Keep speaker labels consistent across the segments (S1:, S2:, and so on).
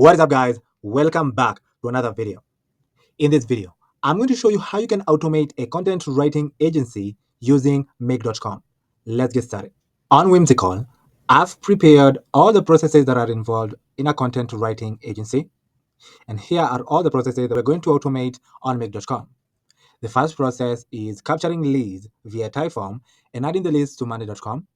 S1: What is up, guys? Welcome back to another video. In this video, I'm going to show you how you can automate a content writing agency using make.com. Let's get started. On Whimsical, I've prepared all the processes that are involved in a content writing agency, and here are all the processes that we're going to automate on make.com. The first process is capturing leads via Typeform and adding the leads to money.com.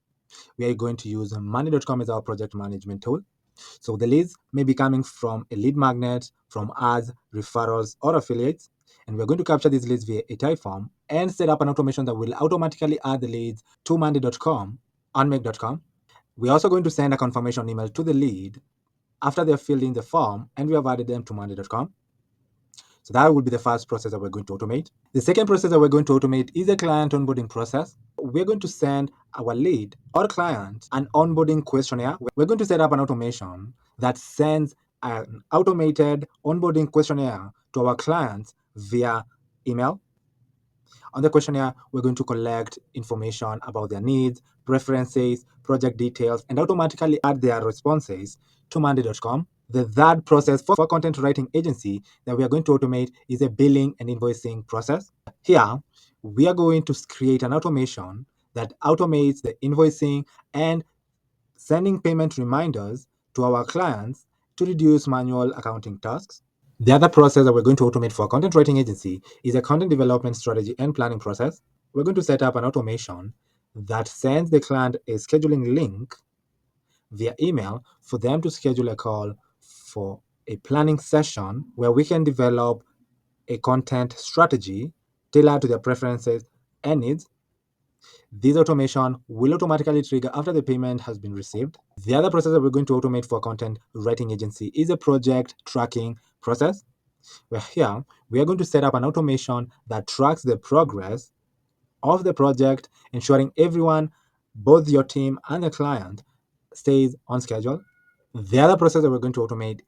S1: We are going to use money.com as our project management tool. So the leads may be coming from a lead magnet, from ads, referrals, or affiliates. And we're going to capture these leads via a Typeform and set up an automation that will automatically add the leads to monday.com on make.com. We're also going to send a confirmation email to the lead after they've filled in the form and we have added them to monday.com. So that will be the first process that we're going to automate. The second process that we're going to automate is a client onboarding process. We're going to send our lead or client an onboarding questionnaire. We're going to set up an automation that sends an automated onboarding questionnaire to our clients via email. On the questionnaire, we're going to collect information about their needs, preferences, project details, and automatically add their responses to monday.com. The third process for content writing agency that we are going to automate is a billing and invoicing process. Here, we are going to create an automation that automates the invoicing and sending payment reminders to our clients to reduce manual accounting tasks. The other process that we're going to automate for a content writing agency is a content development strategy and planning process. We're going to set up an automation that sends the client a scheduling link via email for them to schedule a call for a planning session where we can develop a content strategy tailored to their preferences and needs. This automation will automatically trigger after the payment has been received. The other process that we're going to automate for a content writing agency is a project tracking process. Where here we are going to set up an automation that tracks the progress of the project, ensuring everyone, both your team and the client, stays on schedule. The other process that we're going to automate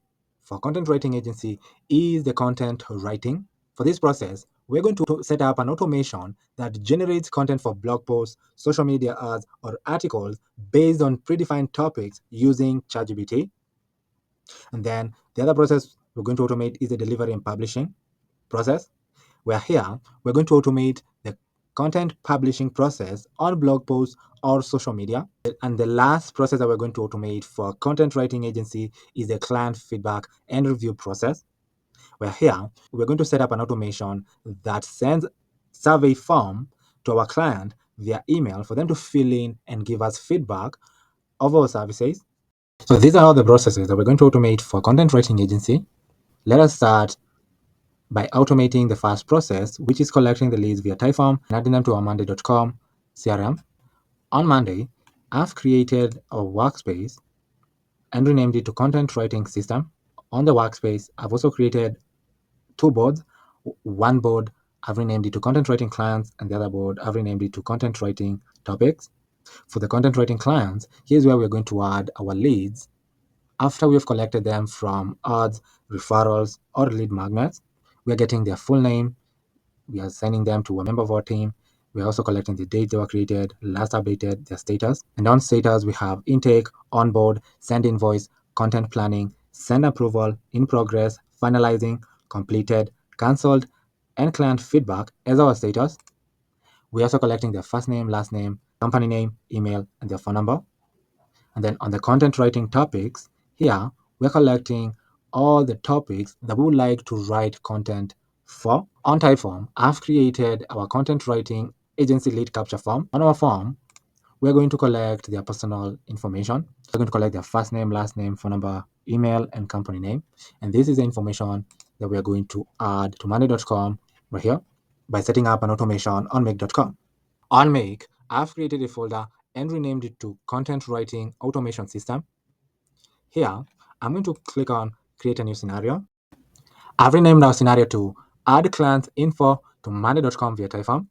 S1: for content writing agency is the content writing. For this process, we're going to set up an automation that generates content for blog posts, social media ads, or articles based on predefined topics using ChatGPT. And then the other process we're going to automate is the delivery and publishing process. Where here we're going to automate the content publishing process on blog posts or social media. And the last process that we're going to automate for content writing agency is the client feedback and review process. Where here we're going to set up an automation that sends survey form to our client via email for them to fill in and give us feedback of our services. So these are all the processes that we're going to automate for content writing agency. Let us start by automating the first process, which is collecting the leads via Typeform and adding them to our monday.com CRM. On Monday, I've created a workspace and renamed it to Content Writing System. On the workspace, I've also created two boards. One board, I've renamed it to Content Writing Clients, and the other board, I've renamed it to Content Writing Topics. For the Content Writing Clients, here's where we're going to add our leads after we've collected them from ads, referrals, or lead magnets. We're getting their full name. We are sending them to a member of our team. We're also collecting the date they were created, last updated, their status. And on status, we have intake, onboard, send invoice, content planning, send approval, in progress, finalizing, completed, cancelled, and client feedback as our status. We're also collecting their first name, last name, company name, email, and their phone number. And then on the content writing topics, here we're collecting all the topics that we would like to write content for. On Typeform, I've created our content writing agency lead capture form. On our form, we're going to collect their personal information. We're going to collect their first name, last name, phone number, email, and company name. And this is the information that we are going to add to monday.com right here by setting up an automation on make.com. On Make, I've created a folder and renamed it to Content Writing Automation System. Here, I'm going to click on Create a New Scenario. I've renamed our scenario to Add Client Info to monday.com via Typeform.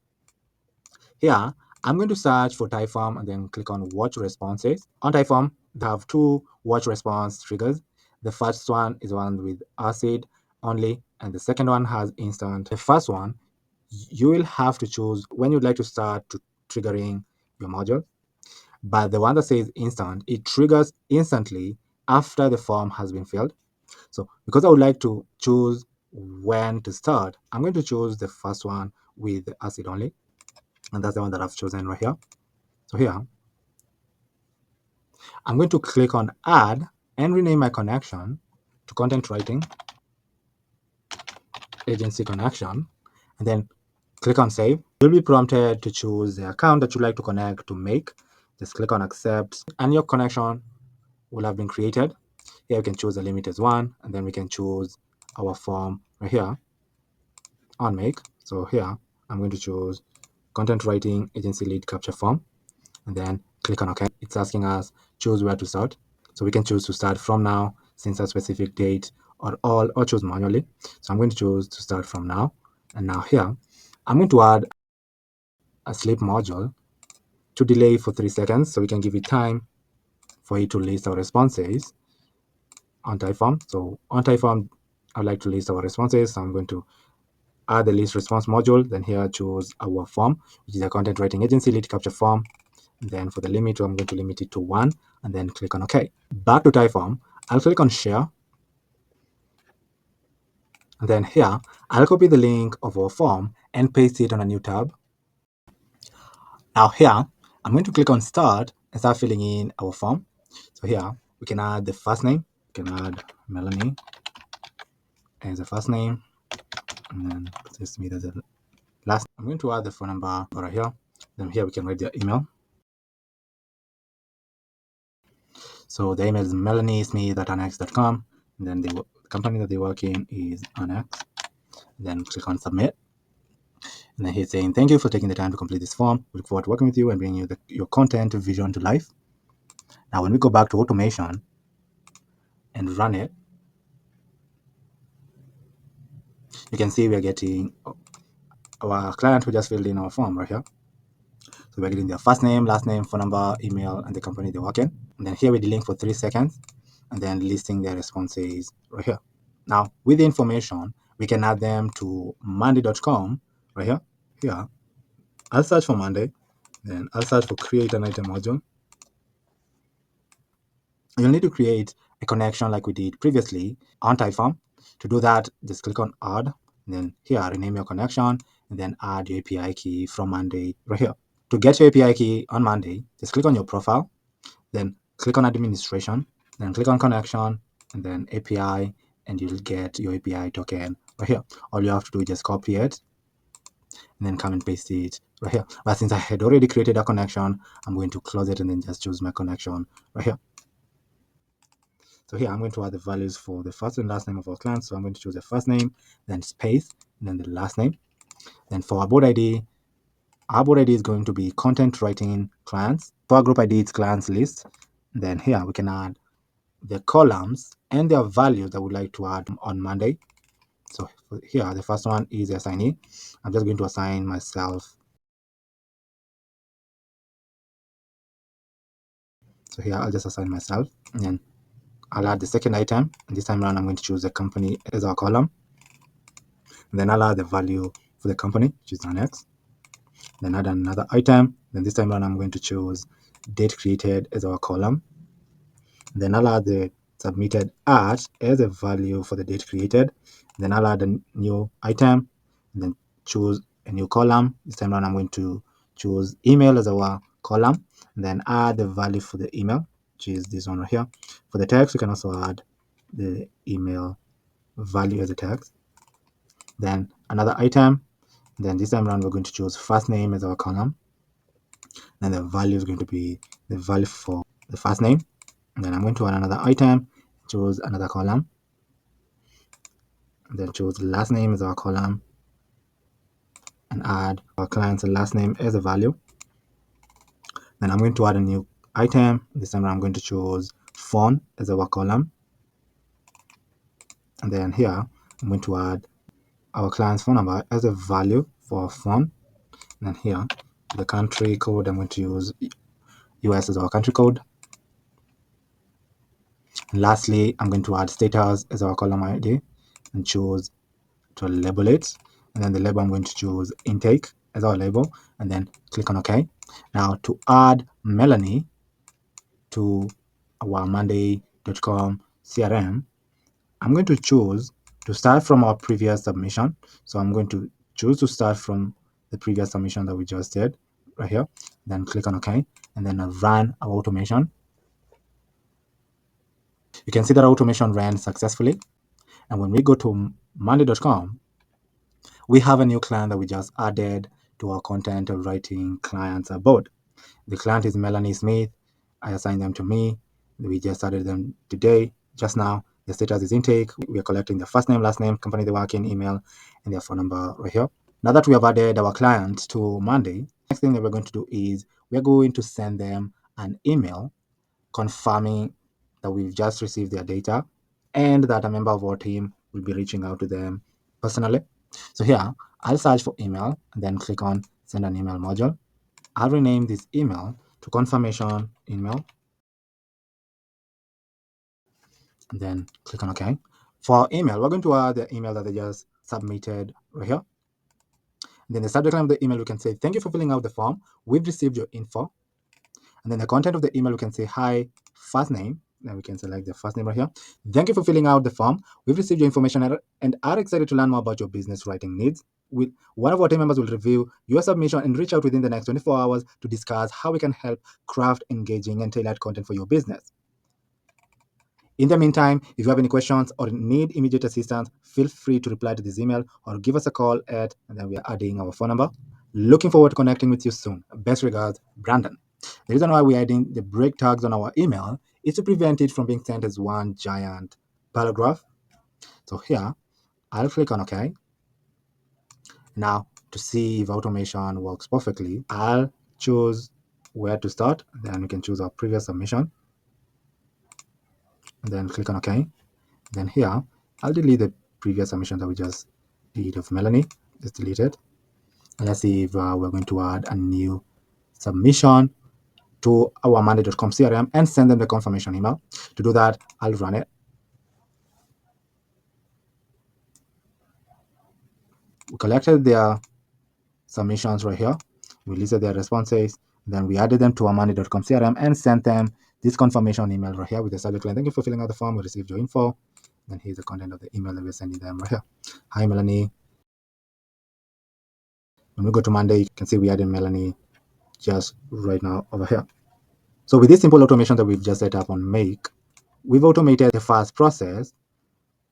S1: Here, I'm going to search for Typeform and then click on Watch Responses. On Typeform, they have two watch response triggers. The first one is one with acid only, and the second one has instant. The first one, you will have to choose when you'd like to start to triggering your module. But the one that says instant, it triggers instantly after the form has been filled. So because I would like to choose when to start, I'm going to choose the first one with the acid only. And that's the one that I've chosen right here. So here, I'm going to click on add and rename my connection to content writing agency connection, and then click on save. You'll be prompted to choose the account that you'd like to connect to make. Just click on accept and your connection will have been created. Here we can choose the limit as 1, and then we can choose our form right here on make. So here I'm going to choose content writing agency lead capture form, and then click on OK. It's asking us choose where to start. So we can choose to start from now, since a specific date, or all, or choose manually. So I'm going to choose to start from now. And now here, I'm going to add a sleep module to delay for 3 seconds, so we can give it time for it to list our responses on Typeform. So on Typeform, I'd like to list our responses. So I'm going to add the list response module. Then here choose our form, which is a content writing agency lead capture form. And then for the limit, I'm going to limit it to 1, and then click on OK. Back to Typeform, I'll click on share. And then here, I'll copy the link of our form and paste it on a new tab. Now here, I'm going to click on start and start filling in our form. So here, we can add the first name. We can add Melanie as the first name, and then just me as the last. I'm going to add the phone number right here. Then here we can write their email. So the email is melaniesmith@annex.com. And then the company that they work in is Annex. Then click on submit. And then he's saying, thank you for taking the time to complete this form. We look forward to working with you and bringing you your content vision to life. Now, when we go back to automation and run it, you can see we are getting our client who just filled in our form right here. So we're getting their first name, last name, phone number, email, and the company they work in. And then here we're dealing for 3 seconds, and then listing their responses right here. Now, with the information, we can add them to monday.com right here. Here, I'll search for Monday, then I'll search for create an item module. You'll need to create a connection like we did previously on Typeform. To do that, just click on add, and then here, rename your connection, and then add your API key from Monday right here. To get your API key on Monday, just click on your profile, then click on administration, then click on connection, and then API, and you'll get your API token right here. All you have to do is just copy it and then come and paste it right here. But since I had already created a connection, I'm going to close it and then just choose my connection right here. So here I'm going to add the values for the first and last name of our client. So I'm going to choose the first name, then space, and then the last name. Then for our board ID is going to be content writing clients. For our group ID, it's clients list. Then here we can add the columns and their values that we'd like to add on Monday. So here, the first one is the assignee. I'm just going to assign myself. So here, I'll just assign myself, and then I'll add the second item. And this time around, I'm going to choose the company as our column. And then I'll add the value for the company, which is Annex. Then add another item. Then this time around, I'm going to choose date created as our column. Then I'll add the submitted at as a value for the date created. Then I'll add a new item, and then choose a new column. This time around, I'm going to choose email as our column, and then add the value for the email, which is this one right here. For the text, we can also add the email value as a text. Then another item. Then this time around, we're going to choose first name as our column. Then the value is going to be the value for the first name. And then I'm going to add another item, choose another column, and then choose last name as our column, and add our client's last name as a value. Then I'm going to add a new item. This time I'm going to choose phone as our column. And then here, I'm going to add our client's phone number as a value for phone. And then here, the country code, I'm going to use US as our country code. And lastly, I'm going to add status as our column ID and choose to label it. And then the label, I'm going to choose intake as our label, and then click on OK. Now to add Melanie to our monday.com CRM, I'm going to choose to start from our previous submission. So I'm going to choose to start from the previous submission that we just did right here. Then click on OK, and then run our automation. You can see that our automation ran successfully. And when we go to Monday.com, we have a new client that we just added to our content writing clients board. The client is Melanie Smith. I assigned them to me. We just added them today, just now. The status is intake. We are collecting their first name, last name, company they work in, email, and their phone number right here. Now that we have added our client to Monday, next thing that we're going to do is we're going to send them an email confirming that we've just received their data and that a member of our team will be reaching out to them personally. So here, I'll search for email and then click on send an email module. I'll rename this email to confirmation email and then click on OK. For email, we're going to add the email that they just submitted right here. And then the subject line of the email, we can say, thank you for filling out the form. We've received your info. And then the content of the email, we can say, hi, first name. Then we can select the first name right here. Thank you for filling out the form. We've received your information and are excited to learn more about your business writing needs. One of our team members will review your submission and reach out within the next 24 hours to discuss how we can help craft engaging and tailored content for your business. In the meantime, if you have any questions or need immediate assistance, feel free to reply to this email or give us a call and then we are adding our phone number. Looking forward to connecting with you soon. Best regards, Brandon. The reason why we're adding the break tags on our email is to prevent it from being sent as one giant paragraph. So here, I'll click on OK. Now, to see if automation works perfectly, I'll choose where to start. Then we can choose our previous submission. And then click on OK. Then here, I'll delete the previous submission that we just did of Melanie. Just delete it. And let's see if we're going to add a new submission to our Monday.com CRM and send them the confirmation email. To do that, I'll run it. We collected their submissions right here. We listed their responses. Then we added them to our Monday.com CRM and sent them this confirmation email right here with the subject line. Thank you for filling out the form. We received your info. Then here's the content of the email that we're sending them right here. Hi, Melanie. When we go to Monday, you can see we added Melanie just right now over here. So with this simple automation that we've just set up on Make, we've automated the first process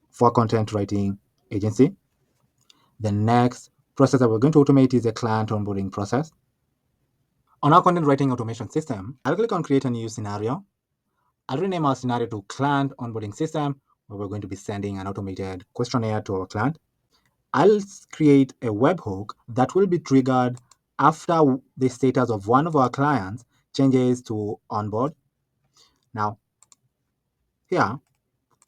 S1: for content writing agency. The next process that we're going to automate is the client onboarding process. On our content writing automation system, I'll click on create a new scenario. I'll rename our scenario to client onboarding system, where we're going to be sending an automated questionnaire to our client. I'll create a webhook that will be triggered after the status of one of our clients changes to onboard. Now, here,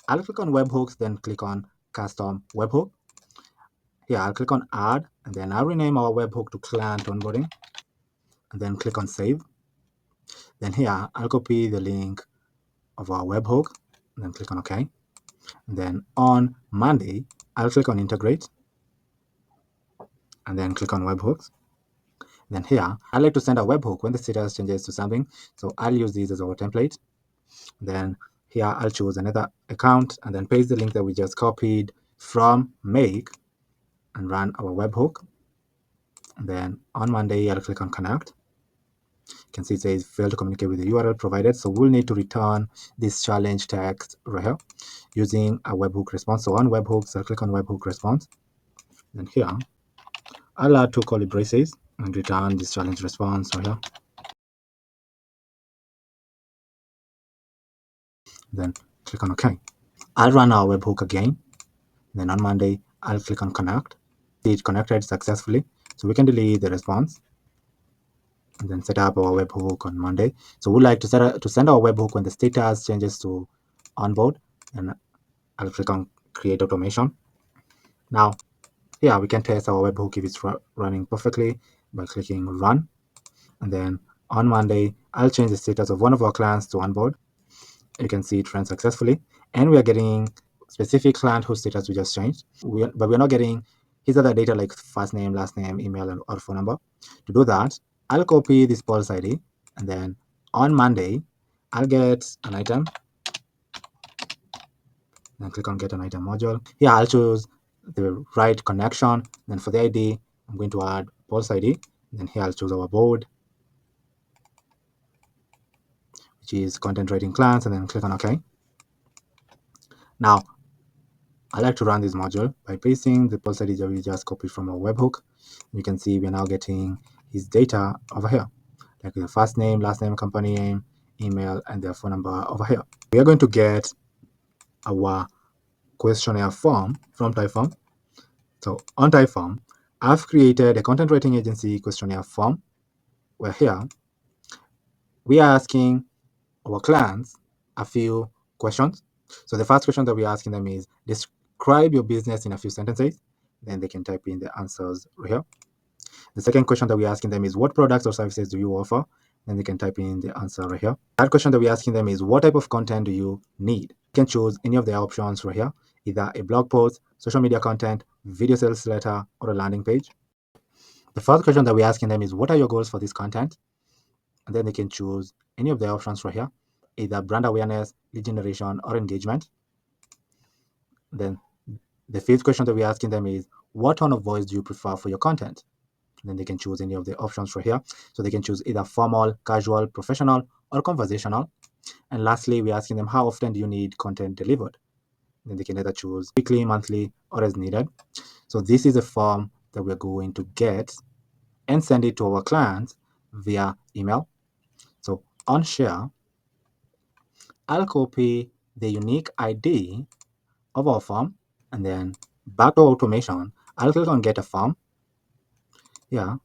S1: I'll click on webhooks, then click on custom webhook. Here, I'll click on add, and then I'll rename our webhook to client onboarding, and then click on save. Then here, I'll copy the link of our webhook, and then click on OK. And then on Monday, I'll click on integrate, and then click on webhooks. Then here, I like to send a webhook when the status changes to something. So I'll use this as our template. Then here, I'll choose another account and then paste the link that we just copied from Make and run our webhook. And then on Monday, I'll click on connect. You can see it says failed to communicate with the URL provided. So we'll need to return this challenge text right here using a webhook response. So on webhooks, I'll click on webhook response. Then here, I'll add two curly braces and return this challenge response right here. Then click on OK. I'll run our webhook again. Then on Monday, I'll click on connect. It connected successfully. So we can delete the response and then set up our webhook on Monday. So we'd like to send our webhook when the status changes to onboard. And I'll click on create automation. Now, here we can test our webhook if it's running perfectly by clicking run. And then on Monday, I'll change the status of one of our clients to onboard. You can see it ran successfully. And we are getting specific client whose status we just changed. But we're not getting his other data like first name, last name, email, or phone number. To do that, I'll copy this pulse ID. And then on Monday, I'll get an item. then click on get an item module. Here I'll choose the right connection. Then for the ID, I'm going to add Pulse ID. Then here I'll choose our board, which is content writing class, and then click on OK. Now, I like to run this module by pasting the Pulse ID that we just copied from our webhook. You can see we're now getting his data over here, like the first name, last name, company name, email, and their phone number over here. We are going to get our questionnaire form from Typeform. So on Typeform, I've created a content writing agency questionnaire form where here we are asking our clients a few questions. So the first question that we're asking them is describe your business in a few sentences. Then they can type in the answers right here. The second question that we're asking them is what products or services do you offer? Then they can type in the answer right here. That question that we're asking them is what type of content do you need? You can choose any of the options right here, either a blog post, social media content, video sales letter, or a landing page. The first question that we're asking them is what are your goals for this content? And then they can choose any of the options right here, either brand awareness, lead generation, or engagement. Then the fifth question that we're asking them is what tone of voice do you prefer for your content? And then they can choose any of the options right here. So they can choose either formal, casual, professional, or conversational. And lastly, we're asking them how often do you need content delivered? Then they can either choose weekly, monthly, or as needed. So this is a form that we're going to get and send it to our clients via email. So on share, I'll copy the unique ID of our form, and then back to automation, I'll click on get a form. Yeah,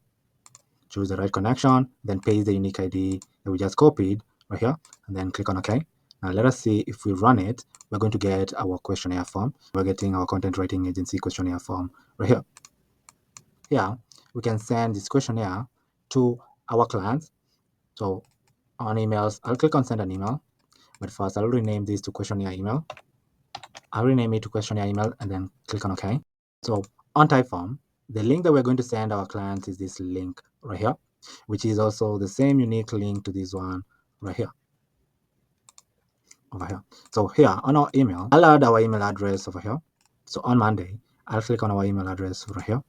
S1: choose the right connection, then paste the unique ID that we just copied right here, and then click on OK. Now let us see if we run it, we're going to get our questionnaire form. We're getting our content writing agency questionnaire form right here. Here, we can send this questionnaire to our clients. So on emails, I'll click on send an email, but first I'll rename this to questionnaire email. I'll rename it to questionnaire email and then click on OK. So on Typeform, the link that we're going to send our clients is this link right here, which is also the same unique link to this one right here, over here. So here on our email, I'll add our email address over here. So on Monday, I'll click on our email address over here.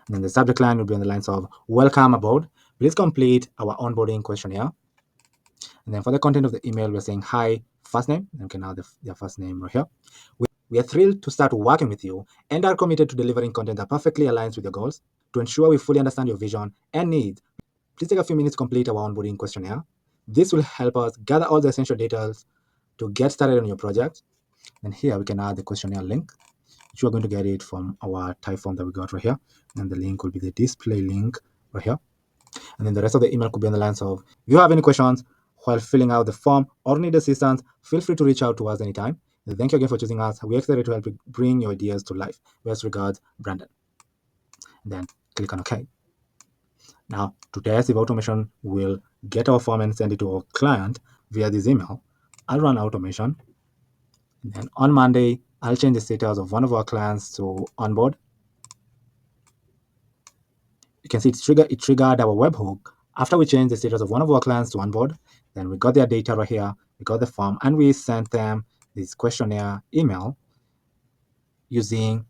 S1: And then the subject line will be on the lines of welcome aboard. Please complete our onboarding questionnaire. And then for the content of the email, we're saying hi, first name, and you can add their first name right here. We are thrilled to start working with you and are committed to delivering content that perfectly aligns with your goals. To ensure we fully understand your vision and needs, please take a few minutes to complete our onboarding questionnaire. This will help us gather all the essential details to get started on your project. And here we can add the questionnaire link, which we're going to get it from our Typeform that we got right here. And the link will be the display link right here. And then the rest of the email could be on the lines of, if you have any questions while filling out the form or need assistance, feel free to reach out to us anytime. And thank you again for choosing us. We're excited to help you bring your ideas to life. Best regards, Brandon. And then click on OK. Now, to test if automation will get our form and send it to our client via this email, I'll run automation. And then on Monday, I'll change the status of one of our clients to onboard. You can see it triggered our webhook after we changed the status of one of our clients to onboard. Then we got their data right here, we got the form, and we sent them this questionnaire email using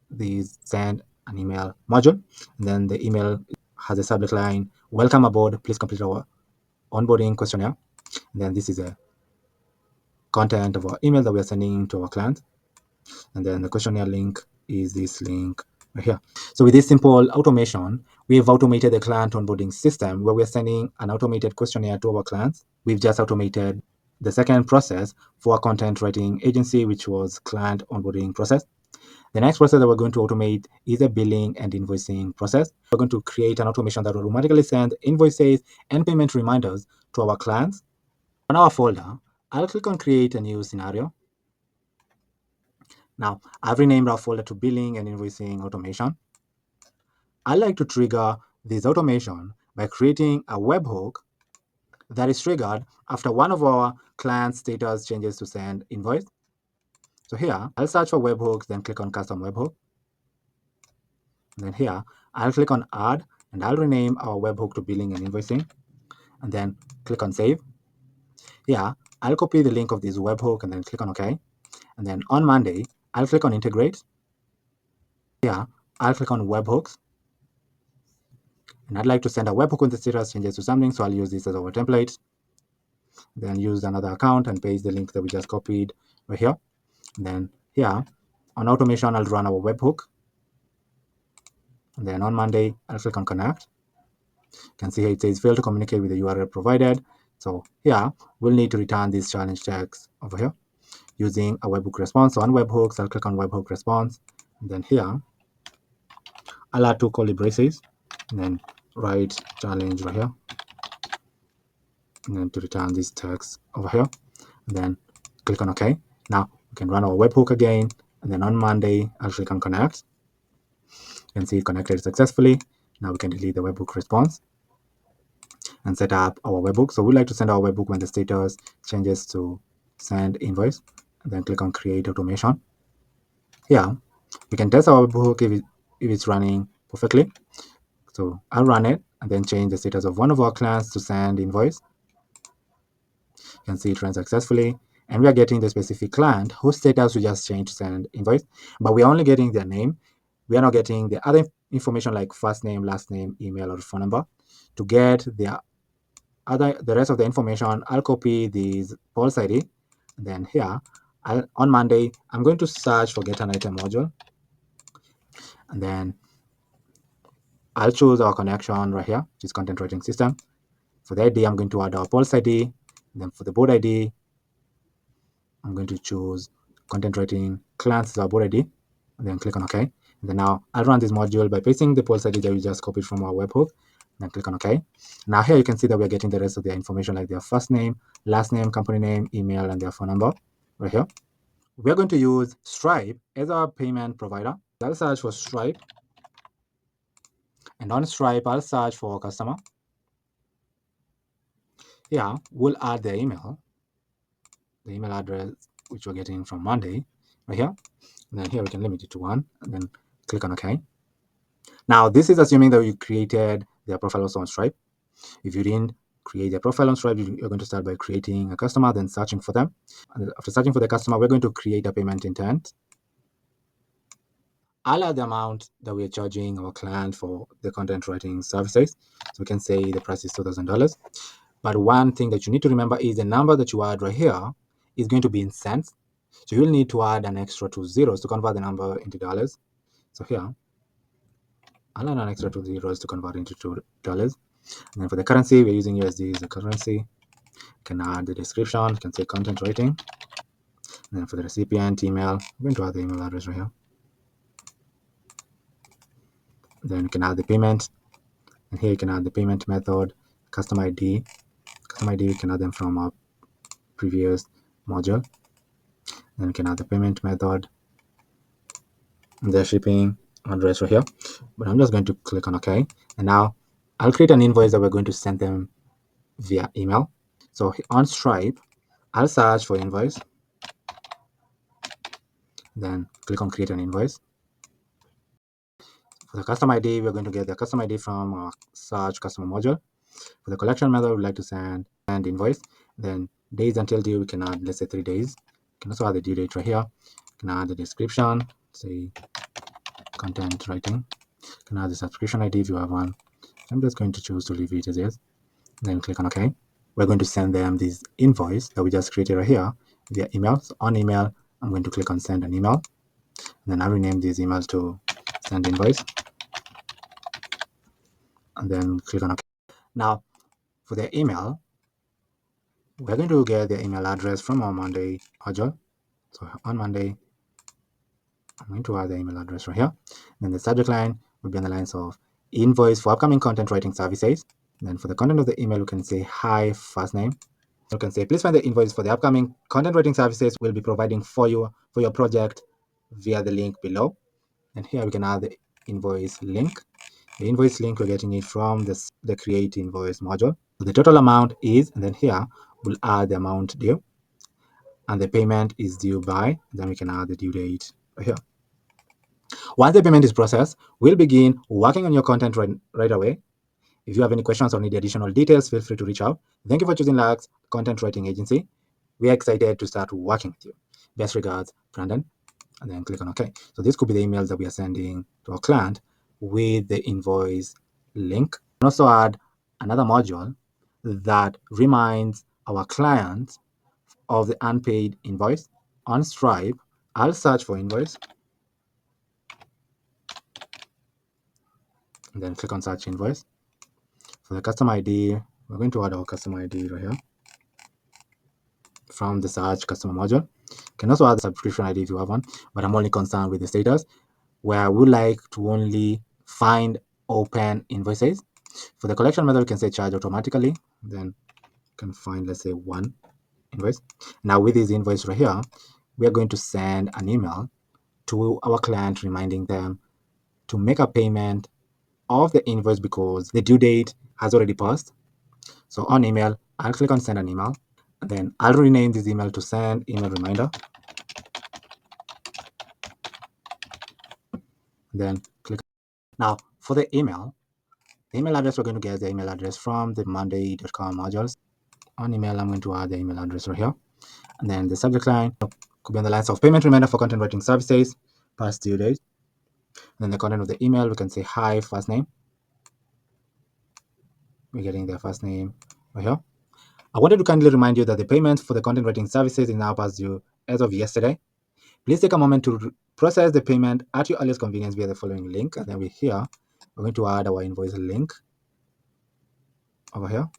S1: the send an email module. And then the email has a subject line, welcome aboard, please complete our onboarding questionnaire. And then this is a content of our email that we are sending to our client. And then the questionnaire link is this link right here. So with this simple automation, we have automated the client onboarding system where we're sending an automated questionnaire to our clients. We've just automated the second process for our content writing agency, which was client onboarding process. The next process that we're going to automate is the billing and invoicing process. We're going to create an automation that will automatically send invoices and payment reminders to our clients. On our folder, I'll click on create a new scenario. Now, I've renamed our folder to billing and invoicing automation. I like to trigger this automation by creating a webhook that is triggered after one of our client status changes to send invoice. So here, I'll search for webhooks, then click on custom webhook. And then here, I'll click on add, and I'll rename our webhook to billing and invoicing, and then click on save. Here, I'll copy the link of this webhook and then click on OK. And then on Monday, I'll click on integrate. Here, I'll click on webhooks. And I'd like to send a webhook when the status changes to something, so I'll use this as our template. Then use another account and paste the link that we just copied right here. And then here, on automation, I'll run our webhook. And then on Monday, I'll click on connect. You can see here it says fail to communicate with the URL provided. So here, we'll need to return this challenge text over here using a webhook response. So on webhooks, I'll click on webhook response. And then here, I'll add 2 curly braces and then write challenge right here. And then to return this text over here. And then click on OK. Now we can run our webhook again. And then on Monday, I'll click on connect. You can see it connected successfully. Now we can delete the webhook response and set up our webhook. So we like to send our webhook when the status changes to send invoice. And then click on create automation. Here, we can test our webhook if it's running perfectly. So I'll run it and then change the status of one of our clients to send invoice. You can see it ran successfully. And we are getting the specific client whose status we just changed to send invoice. But we are only getting their name. We are not getting the other information like first name, last name, email, or phone number. To get the rest of the information, I'll copy this pulse ID. And then here, on Monday, I'm going to search for get an item module. And then I'll choose our connection right here, which is content writing system. For the ID, I'm going to add our pulse ID. And then for the board ID, I'm going to choose content writing clients as our board ID. And then click on OK. And then now I'll run this module by pasting the pulse ID that we just copied from our webhook. Then click on OK. Now here you can see that we're getting the rest of their information like their first name, last name, company name, email, and their phone number right here. We're going to use Stripe as our payment provider. I'll search for Stripe. And on Stripe, I'll search for customer. Here, we'll add the email address which we're getting from Monday right here. And then here we can limit it to 1 and then click on OK. Now, this is assuming that you created their profile also on Stripe. If you didn't create their profile on Stripe, you're going to start by creating a customer, then searching for them. And after searching for the customer, we're going to create a payment intent. I'll add the amount that we're charging our client for the content writing services. So we can say the price is $2,000. But one thing that you need to remember is the number that you add right here is going to be in cents. So you'll need to add an extra 2 zeros to convert the number into dollars. So here, I'll add an extra 2 zeros to convert into $2. And then for the currency, we're using USD as the currency. You can add the description. You can say content writing. And then for the recipient email, I'm going to add the email address right here. Then you can add the payment. And here you can add the payment method, customer ID. Customer ID, you can add them from our previous module. Then you can add the payment method and the shipping address right here. But I'm just going to click on OK. And now I'll create an invoice that we're going to send them via email. So on Stripe, I'll search for invoice. Then click on create an invoice. For the custom ID, we're going to get the custom ID from our search customer module. For the collection method, we'd like to send invoice. Then days until due, we can add, let's say 3 days. You can also add the due date right here. You can add the description, say content writing. You can add the subscription ID if you have one. I'm just going to choose to leave it as is. Then click on OK. We're going to send them this invoice that we just created right here via email. So on email, I'm going to click on send an email. And then I'll rename this email to send invoice. And then click on OK. Now, for their email, we're going to get their email address from our Monday module. So on Monday, I'm going to add the email address right here. Then the subject line will be on the lines of invoice for upcoming content writing services. Then for the content of the email, we can say hi, first name. You can say, please find the invoice for the upcoming content writing services we'll be providing for you for your project via the link below. And here we can add the invoice link. The invoice link, we're getting it from the create invoice module. So the total amount is, and then here we'll add the amount due. And the payment is due by, then we can add the due date right here. Once the payment is processed, we'll begin working on your content right away. If you have any questions or need additional details, feel free to reach out. Thank you for choosing Lux Content Writing Agency. We are excited to start working with you. Best regards, Brandon. And then click on OK. So this could be the emails that we are sending to our client with the invoice link. And also add another module that reminds our client of the unpaid invoice. On Stripe, I'll search for invoice and then click on search invoice. For the customer ID, we're going to add our customer ID right here from the search customer module. You can also add the subscription ID if you have one, but I'm only concerned with the status, where I would like to only find open invoices. For the collection method, we can say charge automatically. Then you can find, let's say, one invoice. Now with this invoice right here, we are going to send an email to our client reminding them to make a payment of the invoice because the due date has already passed. So on email, I'll click on send an email. And then I'll rename this email to send email reminder. Then click. Now for the email address, we're going to get the email address from the monday.com modules. On email, I'm going to add the email address right here. And then the subject line could be on the lines of payment reminder for content writing services, past due date. And then the content of the email, we can say hi, first name. We're getting their first name right here. I wanted to kindly remind you that the payment for the content writing services is now past due as of yesterday. Please take a moment to process the payment at your earliest convenience via the following link. And then we're going to add our invoice link over here.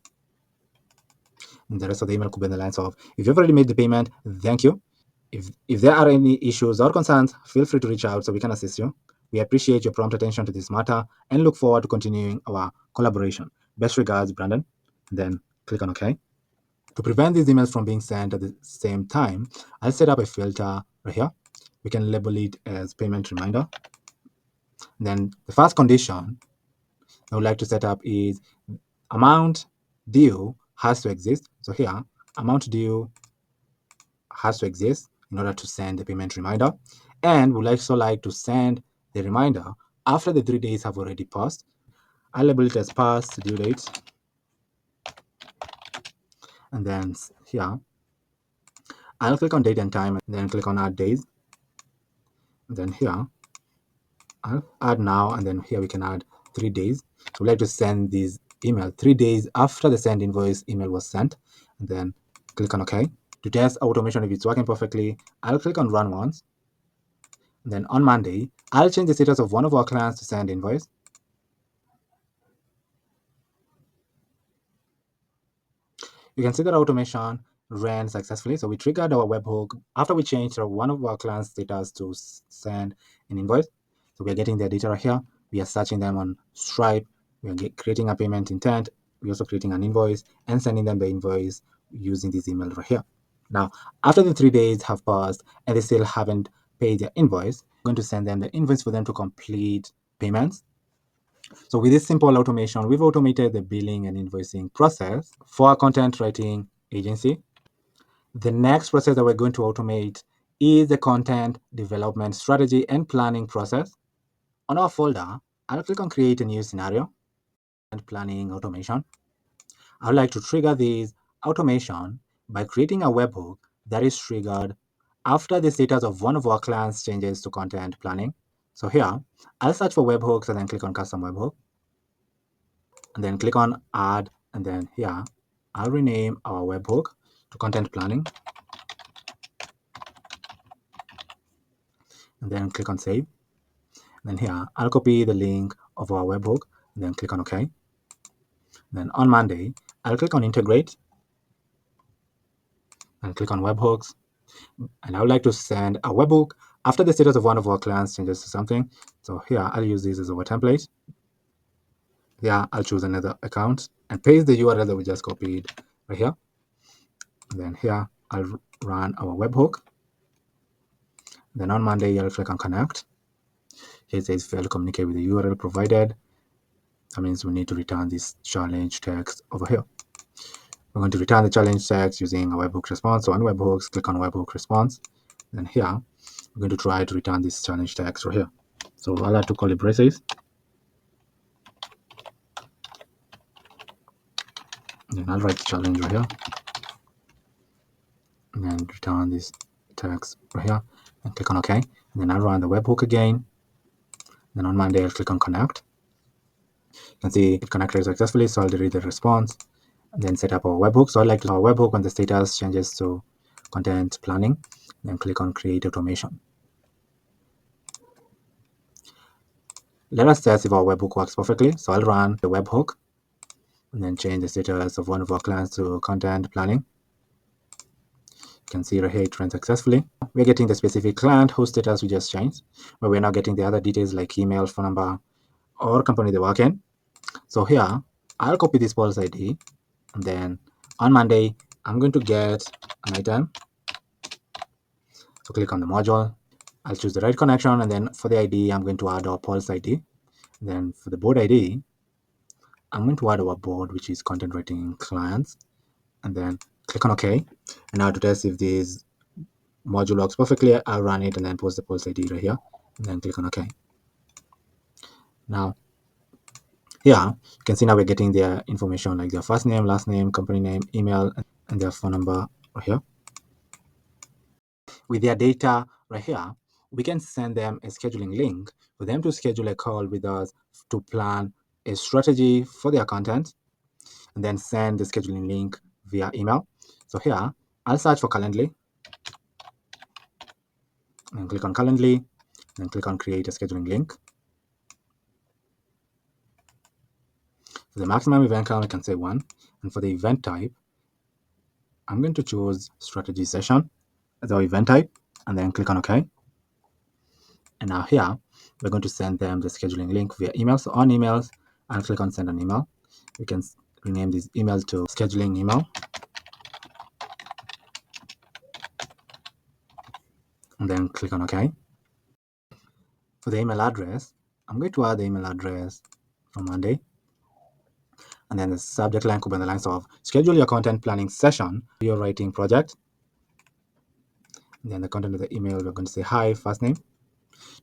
S1: And the rest of the email could be in the lines of, if you've already made the payment, thank you. If there are any issues or concerns, feel free to reach out so we can assist you. We appreciate your prompt attention to this matter and look forward to continuing our collaboration. Best regards, Brandon. Then click on OK. To prevent these emails from being sent at the same time, I'll set up a filter right here. We can label it as payment reminder. Then the first condition I would like to set up is amount due has to exist. So here, amount due has to exist in order to send the payment reminder. And we'd also like to send the reminder after the 3 days have already passed. I'll label it as past due date. And then here, I'll click on date and time and then click on add days. And then here, I'll add now, and then here we can add 3 days. So we'd like to send this email 3 days after the send invoice email was sent. And then click on OK. To test automation if it's working perfectly, I'll click on run once. And then on Monday, I'll change the status of one of our clients to send invoice. You can see that automation ran successfully. So we triggered our webhook after we changed one of our clients' status to send an invoice. So we are getting their data right here. We are searching them on Stripe. We are creating a payment intent. We're also creating an invoice and sending them the invoice using this email right here. Now, after the 3 days have passed and they still haven't paid their invoice, we're going to send them the invoice for them to complete payments. So with this simple automation, we've automated the billing and invoicing process for our content writing agency. The next process that we're going to automate is the content development strategy and planning process. On our folder, I'll click on create a new scenario and planning automation. I would like to trigger this automation by creating a webhook that is triggered after the status of one of our clients changes to content planning. So here, I'll search for webhooks and then click on custom webhook. And then click on add, and then here I'll rename our webhook to content planning, and then click on save. And then here I'll copy the link of our webhook and then click on OK. Then on Monday, I'll click on integrate and click on webhooks, and I would like to send a webhook after the status of one of our clients changes to something. So here I'll use this as our template. Here I'll choose another account and paste the URL that we just copied right here. And then here I'll run our webhook. Then on Monday, I'll click on connect. Here it says fail to communicate with the URL provided. That means we need to return this challenge text over here. We're going to return the challenge text using a webhook response. So on webhooks, click on webhook response. Then here, we're going to try to return this challenge text right here. So I'll add two curly braces. Then I'll write the challenge right here. And then return this text right here and click on OK. And then I'll run the webhook again. Then on Monday, I'll click on connect. You can see it connected successfully, so I'll delete the response and then set up our webhook. So I like to our webhook when the status changes to content planning, then click on create automation. Let us test if our webhook works perfectly. So I'll run the webhook and then change the status of one of our clients to content planning. You can see right here it ran successfully. We're getting the specific client whose status we just changed, but we're not getting the other details like email, phone number, or company they work in. So here, I'll copy this policy ID, and then on Monday, I'm going to get an item. So click on the module. I'll choose the right connection, and then for the ID, I'm going to add our pulse ID. Then for the board ID, I'm going to add our board, which is content writing clients, and then click on OK. And now to test if this module works perfectly, I'll run it and then post the pulse ID right here, and then click on OK. Now, here, you can see now we're getting their information like their first name, last name, company name, email, and their phone number right here. With their data right here, we can send them a scheduling link for them to schedule a call with us to plan a strategy for their content and then send the scheduling link via email. So here, I'll search for Calendly and click on Calendly and click on create a scheduling link. For the maximum event count, I can say 1. And for the event type, I'm going to choose strategy session as our event type and then click on OK. And now here, we're going to send them the scheduling link via email. So on emails, I'll click on send an email. We can rename this email to scheduling email. And then click on OK. For the email address, I'm going to add the email address from Monday. And then the subject line could be on the lines of schedule your content planning session for your writing project. And then the content of the email, we're going to say hi, first name.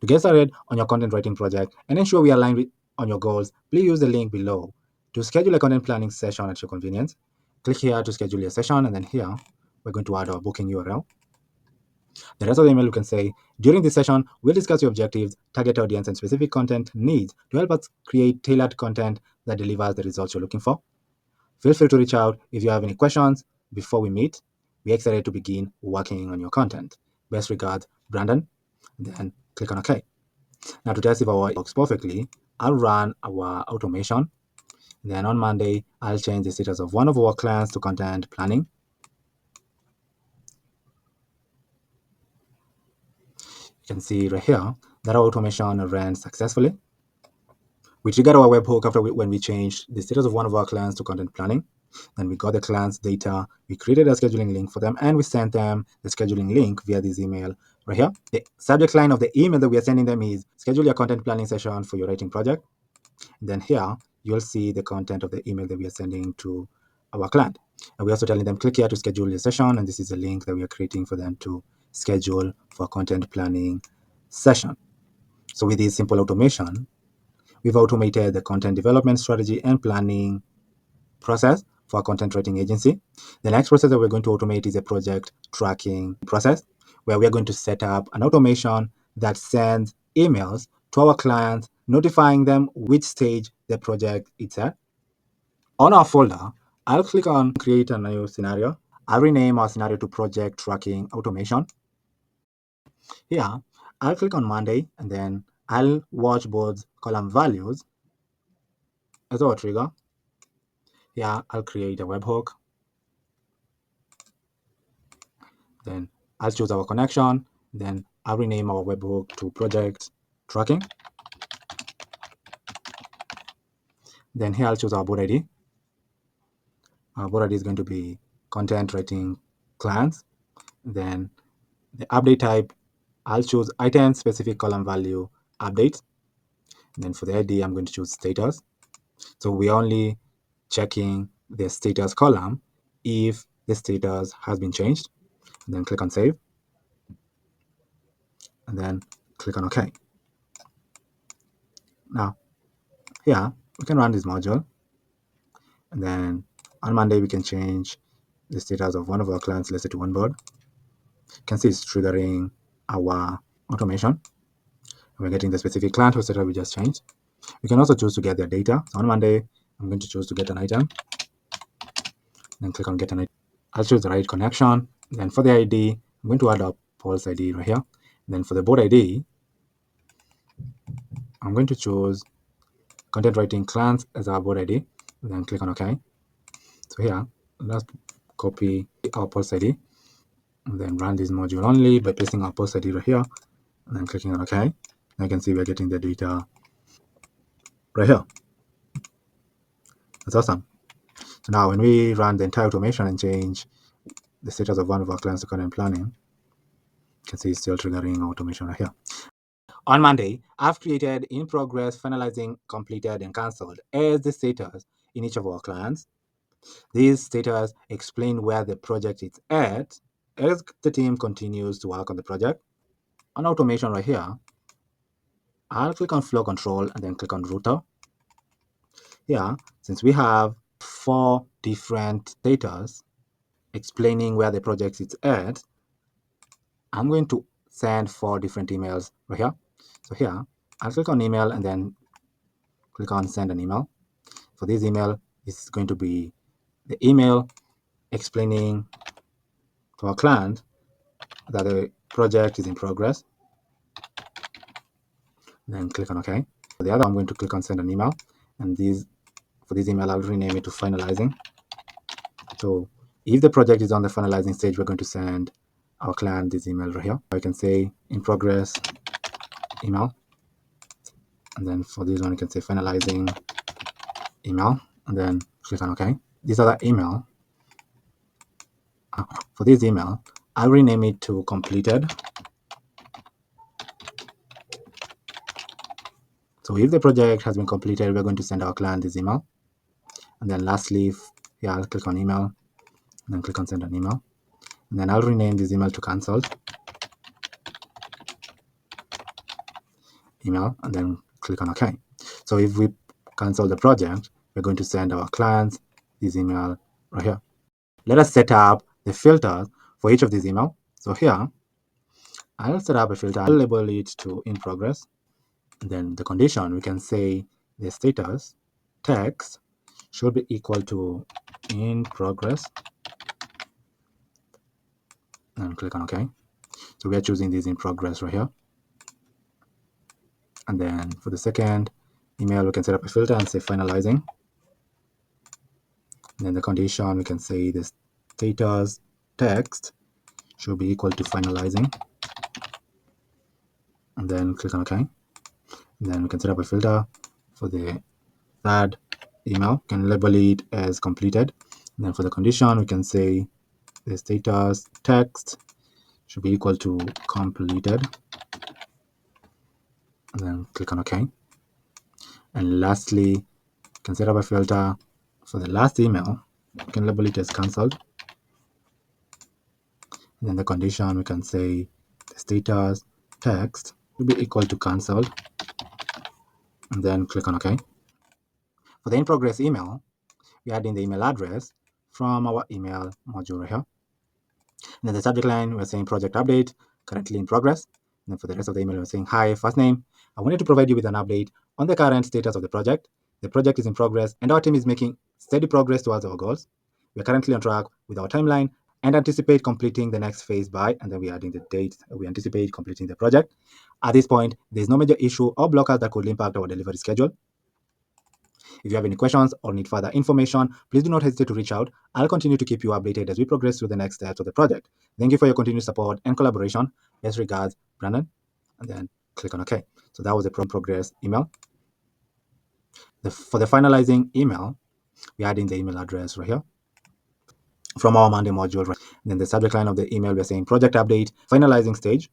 S1: To get started on your content writing project and ensure we align on your goals, please use the link below to schedule a content planning session at your convenience. Click here to schedule your session, and then here we're going to add our booking URL. The rest of the email we can say, during this session, we'll discuss your objectives, target audience, and specific content needs to help us create tailored content that delivers the results you're looking for. Feel free to reach out if you have any questions before we meet. We're excited to begin working on your content. Best regards, Brandon. Then click on OK. Now to test if our works perfectly, I'll run our automation. Then on Monday, I'll change the status of one of our clients to content planning. You can see right here that our automation ran successfully. We triggered our webhook after when we changed the status of one of our clients to content planning. Then we got the client's data, we created a scheduling link for them, and we sent them the scheduling link via this email right here. The subject line of the email that we are sending them is schedule your content planning session for your writing project. And then here, you'll see the content of the email that we are sending to our client. And we're also telling them, click here to schedule your session. And this is a link that we are creating for them to schedule for content planning session. So with this simple automation, we've automated the content development strategy and planning process for a content writing agency. The next process that we're going to automate is a project tracking process, where we're going to set up an automation that sends emails to our clients, notifying them which stage the project is at. On our folder, I'll click on create a new scenario. I'll rename our scenario to project tracking automation. Here, I'll click on Monday, and then I'll watch boards column values as our trigger. Here, I'll create a webhook. Then I'll choose our connection. Then I'll rename our webhook to project tracking. Then here I'll choose our board ID. Our board ID is going to be content writing clients. Then the update type, I'll choose item specific column value update. And then for the ID, I'm going to choose status. So we're only checking the status column if the status has been changed. And then click on save. And then click on OK. Now, here we can run this module. And then on Monday, we can change the status of one of our clients, let's say to one board. You can see it's triggering our automation. We're getting the specific client whose data we just changed. We can also choose to get their data. So on Monday, I'm going to choose to get an item. Then click on get an item. I'll choose the right connection. Then for the ID, I'm going to add a pulse ID right here. Then for the board ID, I'm going to choose content writing clients as our board ID. Then click on OK. So here, let's copy our pulse ID and then run this module only by pasting our pulse ID right here and then clicking on OK. And you can see we're getting the data right here. That's awesome. So now when we run the entire automation and change the status of one of our clients to content planning, you can see it's still triggering automation right here. On Monday, I've created in progress, finalizing, completed, and cancelled as the status in each of our clients. These status explain where the project is at as the team continues to work on the project. On automation right here, I'll click on flow control and then click on router. Here, since we have 4 different status explaining where the project is at, I'm going to send 4 different emails right here. So here, I'll click on email and then click on send an email. For this email, it's going to be the email explaining to our client that the project is in progress. Then click on OK. For the other, I'm going to click on send an email, and for this email, I'll rename it to finalizing. So if the project is on the finalizing stage, we're going to send our client this email right here. I can say in progress email, and then for this one, you can say finalizing email, and then click on OK. This other email, for this email, I'll rename it to completed. So if the project has been completed, we're going to send our client this email. And then lastly, here I'll click on email, and then click on send an email. And then I'll rename this email to cancelled email, and then click on OK. So if we cancel the project, we're going to send our clients this email right here. Let us set up the filters for each of these emails. So here, I'll set up a filter. I'll label it to in progress. And then the condition, we can say the status text should be equal to in progress, and click on OK. So we are choosing this in progress right here. And then for the second email, we can set up a filter and say finalizing. And then the condition, we can say the status text should be equal to finalizing. And then click on OK. And then we can set up a filter for the third email. We can label it as completed. And then for the condition, we can say the status text should be equal to completed. And then click on OK. And lastly, you can set up a filter for the last email. You can label it as cancelled. And then the condition, we can say the status text will be equal to cancelled. And then click on OK. For the in progress email, we add in the email address from our email module right here. And then the subject line, we're saying project update, currently in progress. And then for the rest of the email, we're saying hi, first name. I wanted to provide you with an update on the current status of the project. The project is in progress, and our team is making steady progress towards our goals. We're currently on track with our timeline and anticipate completing the next phase by, and then we're adding the date we anticipate completing the project. At this point, there's no major issue or blockers that could impact our delivery schedule. If you have any questions or need further information, please do not hesitate to reach out. I'll continue to keep you updated as we progress through the next steps of the project. Thank you for your continued support and collaboration. Best regards, Brandon. And then click on OK. So that was the progress email. For the finalizing email, we're adding the email address right here from our Monday module. Right? And then the subject line of the email, we're saying project update, finalizing stage.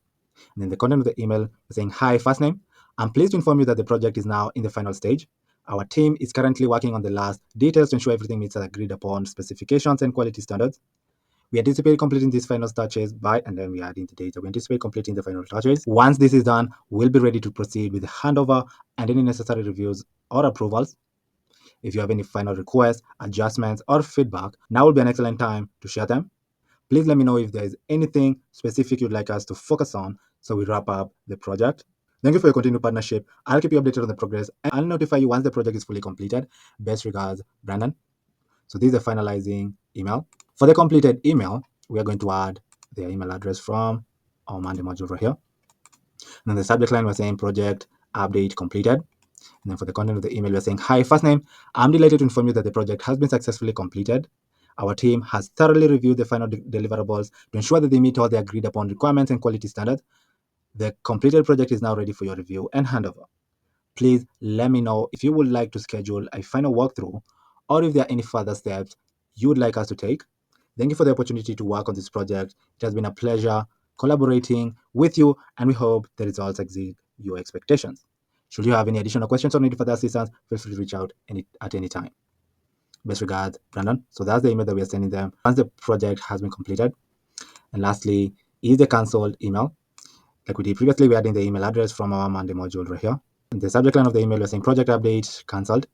S1: And then the content of the email, we're saying hi, first name. I'm pleased to inform you that the project is now in the final stage. Our team is currently working on the last details to ensure everything meets the agreed upon specifications and quality standards. We anticipate completing these final touches by, and then we are adding the data. We anticipate completing the final touches. Once this is done, we'll be ready to proceed with the handover and any necessary reviews or approvals. If you have any final requests, adjustments, or feedback, now will be an excellent time to share them. Please let me know if there is anything specific you'd like us to focus on so we wrap up the project. Thank you for your continued partnership. I'll keep you updated on the progress and I'll notify you once the project is fully completed. Best regards, Brandon. So this is the finalizing email. For the completed email, we are going to add their email address from our Monday module right here. And then the subject line, we're saying project update completed. And then for the content of the email, we're saying, hi, first name, I'm delighted to inform you that the project has been successfully completed. Our team has thoroughly reviewed the final deliverables to ensure that they meet all the agreed upon requirements and quality standards. The completed project is now ready for your review and handover. Please let me know if you would like to schedule a final walkthrough or if there are any further steps you would like us to take. Thank you for the opportunity to work on this project. It has been a pleasure collaborating with you, and we hope the results exceed your expectations. Should you have any additional questions or need further assistance, feel free to reach out at any time. Best regards, Brandon. So that's the email that we are sending them once the project has been completed. And lastly, is the cancelled email. Like we did previously, we're adding the email address from our Monday module right here. And the subject line of the email, we're saying project update cancelled.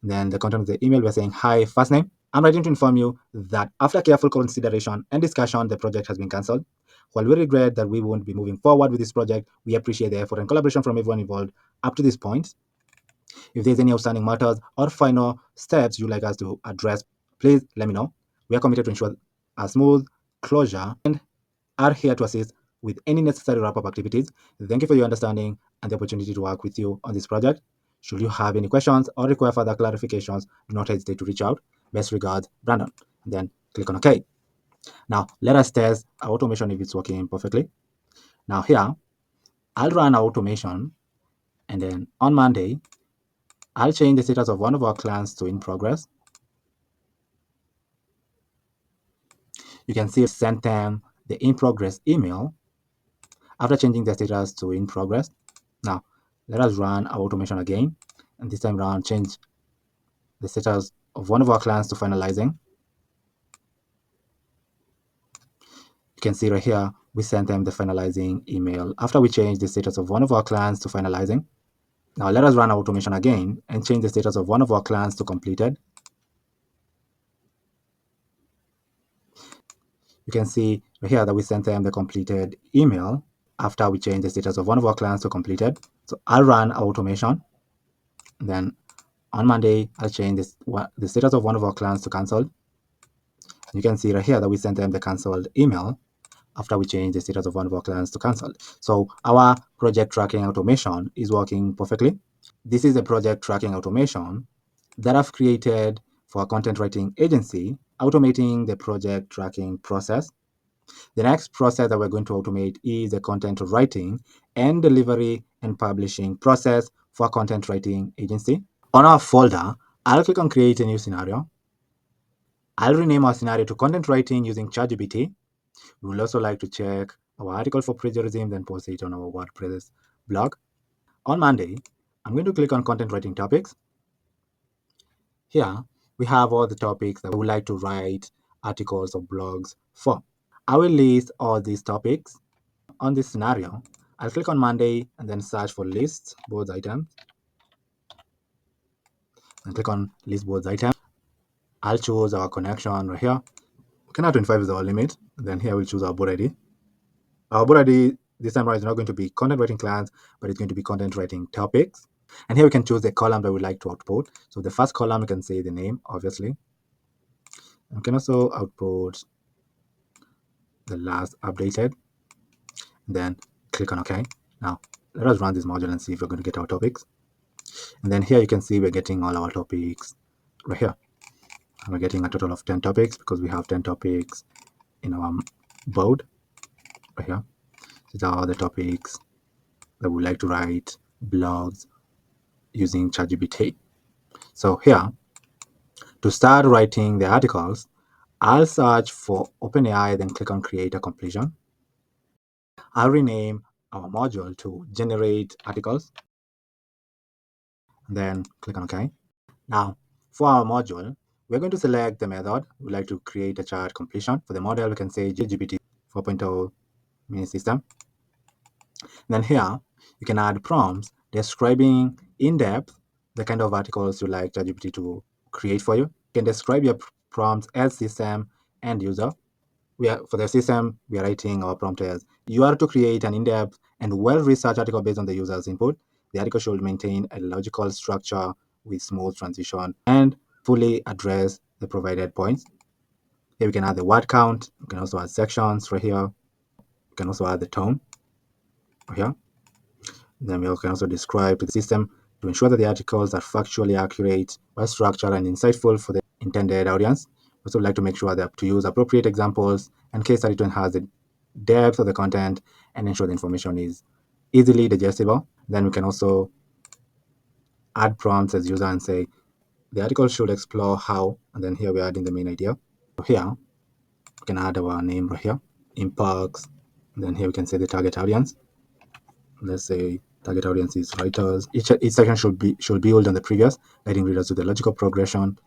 S1: Then the content of the email, we're saying, hi, first name. I'm writing to inform you that after careful consideration and discussion, the project has been cancelled. While we regret that we won't be moving forward with this project, we appreciate the effort and collaboration from everyone involved up to this point. If there's any outstanding matters or final steps you'd like us to address, please let me know. We are committed to ensure a smooth closure and are here to assist with any necessary wrap-up activities. Thank you for your understanding and the opportunity to work with you on this project. Should you have any questions or require further clarifications, do not hesitate to reach out. Best regards, Brandon. And then click on OK. Now, let us test our automation if it's working perfectly. Now here, I'll run our automation, and then on Monday, I'll change the status of one of our clients to in progress. You can see send them the in progress email after changing the status to in progress. Now, let us run our automation again, and this time around, change the status of one of our clients to finalizing. You can see right here, we sent them the finalizing email after we changed the status of one of our clients to finalizing. Now, let us run our automation again and change the status of one of our clients to completed. You can see right here that we sent them the completed email after we changed the status of one of our clients to completed. So I'll run our automation. Then on Monday, I'll change the status of one of our clients to cancelled. You can see right here that we sent them the cancelled email after we changed the status of one of our clients to cancelled. So our project tracking automation is working perfectly. This is a project tracking automation that I've created for a content writing agency, automating the project tracking process. The next process that we're going to automate is the content writing and delivery and publishing process for a content writing agency. On our folder, I'll click on create a new scenario. I'll rename our scenario to content writing using ChatGPT. We will also like to check our article for plagiarism, then post it on our WordPress blog. On Monday, I'm going to click on content writing topics. Here, we have all the topics that we would like to write articles or blogs for. I will list all these topics. On this scenario, I'll click on Monday and then search for list boards items. And click on list boards items. I'll choose our connection right here. Canal 25 is our limit. And then here we'll choose our board ID. Our board ID this time around is not going to be content writing clients, but it's going to be content writing topics. And here we can choose the column that we'd like to output. So the first column, we can say the name, obviously. And we can also output the last updated. And then click on OK. Now, let us run this module and see if we're going to get our topics. And then here you can see we're getting all our topics right here. And we're getting a total of 10 topics because we have 10 topics in our board right here. These are all the topics that we like to write blogs using ChatGPT. So here, to start writing the articles, I'll search for OpenAI, then click on Create a Completion. I'll rename our module to Generate Articles, then click on OK. Now, for our module, we're going to select the method. We'd like to create a chart completion. For the model, we can say GPT 4.0 mini system. Then here, you can add prompts describing in depth the kind of articles you like ChatGPT to create for you. You can describe your prompts as system and user. for the system, we are writing our prompt as, you are to create an in-depth and well-researched article based on the user's input. The article should maintain a logical structure with smooth transition and fully address the provided points. Here we can add the word count. We can also add sections right here. We can also add the tone right here. Then we can also describe to the system to ensure that the articles are factually accurate, well structured, and insightful for the intended audience. We also like to make sure that to use appropriate examples and case study to enhance the depth of the content and ensure the information is easily digestible. Then we can also add prompts as user and say the article should explore how, and then here we're adding the main idea. So here we can add our name right here, impacts, and then here we can say the target audience. Let's say target audience is writers. Each section should build on the previous, guiding readers to the logical progression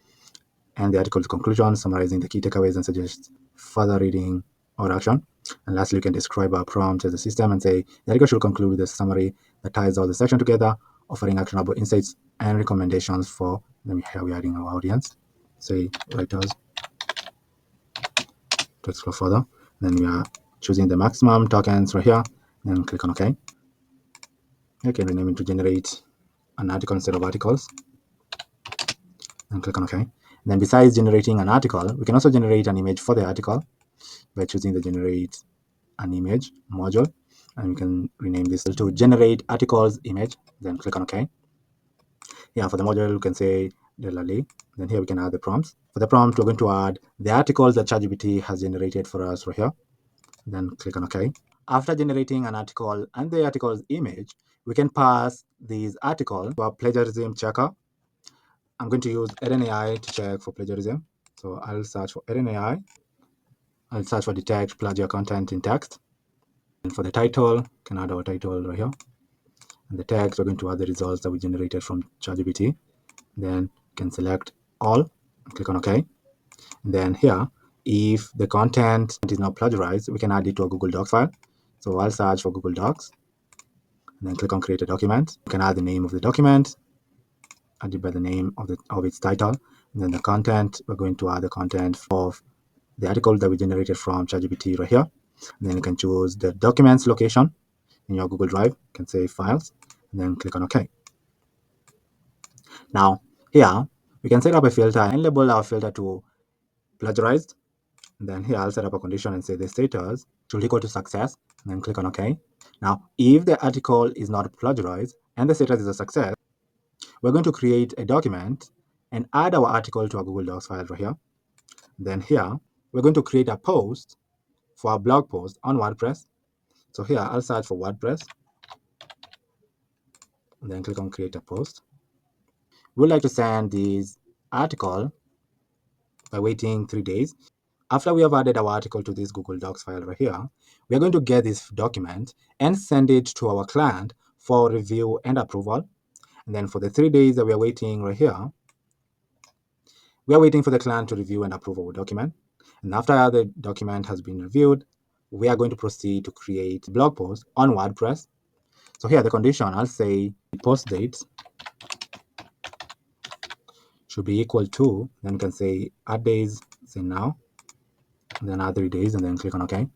S1: and the article's conclusion, summarizing the key takeaways and suggest further reading or action. And lastly, you can describe our prompt as a system and say the article should conclude with a summary that ties all the section together, offering actionable insights and recommendations for, then here we're adding our audience, say writers, to explore further. Then we are choosing the maximum tokens right here, then click on OK. You can rename it to generate an article instead of articles, and click on OK. Then besides generating an article, we can also generate an image for the article by choosing the generate an image module, and we can rename this to generate articles image, then click on OK. Yeah, for the module, we can say Delali. Then here we can add the prompts. For the prompt, we're going to add the articles that ChatGPT has generated for us right here. Then click on OK. After generating an article and the article's image, we can pass these articles to our plagiarism checker. I'm going to use AI to check for plagiarism. So I'll search for AI. I'll search for detect plagiar content in text. And for the title, we can add our title right here. And the text, we're going to add the results that we generated from ChatGPT. Then you can select all, click on OK. And then here, if the content is not plagiarized, we can add it to a Google Docs file. So I'll search for Google Docs, and then click on create a document. You can add the name of the document, add it by the name of its title, and then the content, we're going to add the content of the article that we generated from ChatGPT right here. And then you can choose the documents location in your Google Drive. You can say files, and then click on OK. Now here we can set up a filter and label our filter to plagiarized. And then here I'll set up a condition and say the status should equal to success, and then click on OK. Now if the article is not plagiarized and the status is a success, we're going to create a document and add our article to our Google Docs file right here. Then here we're going to create a post for our blog post on WordPress. So here I'll search for WordPress, and then click on create a post. We'd like to send this article by waiting 3 days. After we have added our article to this Google Docs file right here, we are going to get this document and send it to our client for review and approval. And then for the 3 days that we are waiting right here, we are waiting for the client to review and approve our document. And after the document has been reviewed, we are going to proceed to create a blog post on WordPress. So here the condition, I'll say post date should be equal to, then you can say add days, say now, and then add 3 days, and then click on OK.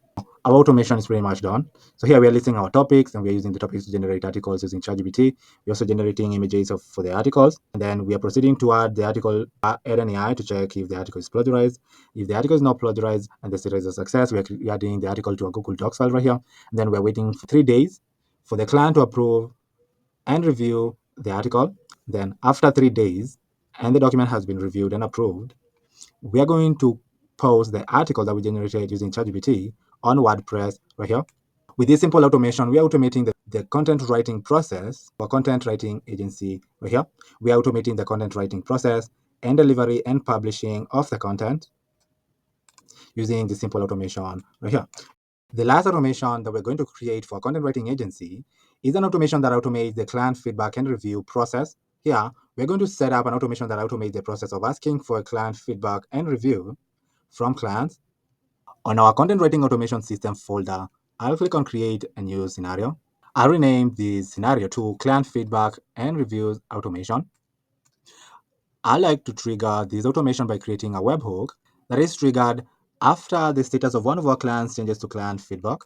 S1: Our automation is pretty much done. So here we are listing our topics, and we are using the topics to generate articles using ChatGPT. We're also generating images for the articles, and then we are proceeding to add the article, add an AI to check if the article is plagiarized. If the article is not plagiarized and the status is a success, we are adding the article to a Google Docs file right here. And then we're waiting for 3 days for the client to approve and review the article. Then after 3 days, and the document has been reviewed and approved, we are going to post the article that we generated using ChatGPT on WordPress right here. With this simple automation, we are automating the content writing process for content writing agency right here. We are automating the content writing process and delivery and publishing of the content using the simple automation right here. The last automation that we're going to create for content writing agency is an automation that automates the client feedback and review process. Here, we're going to set up an automation that automates the process of asking for client feedback and review from clients. On our content writing automation system folder, I'll click on create a new scenario. I'll rename this scenario to client feedback and reviews automation. I like to trigger this automation by creating a webhook that is triggered After the status of one of our clients changes to client feedback,